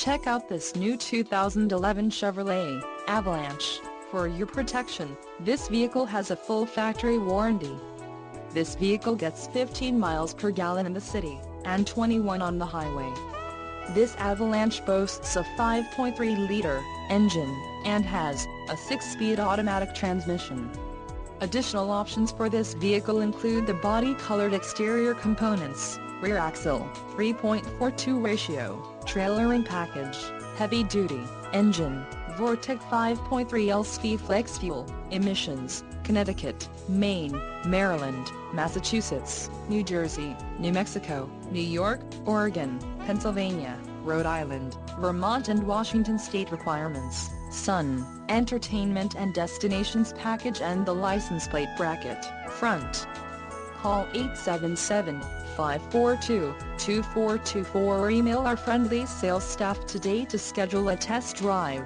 Check out this new 2011 Chevrolet Avalanche. For your protection, this vehicle has a full factory warranty. This vehicle gets 15 miles per gallon in the city, and 21 on the highway. This Avalanche boasts a 5.3-liter engine, and has a 6-speed automatic transmission. Additional options for this vehicle include the body-colored exterior components, rear axle, 3.42 ratio, trailering package, heavy-duty engine, Vortec 5.3 LSV flex fuel, emissions, Connecticut, Maine, Maryland, Massachusetts, New Jersey, New Mexico, New York, Oregon, Pennsylvania, Rhode Island, Vermont and Washington state requirements, Sun, entertainment and destinations package and the license plate bracket, front. Call 877-542-2424 or email our friendly sales staff today to schedule a test drive.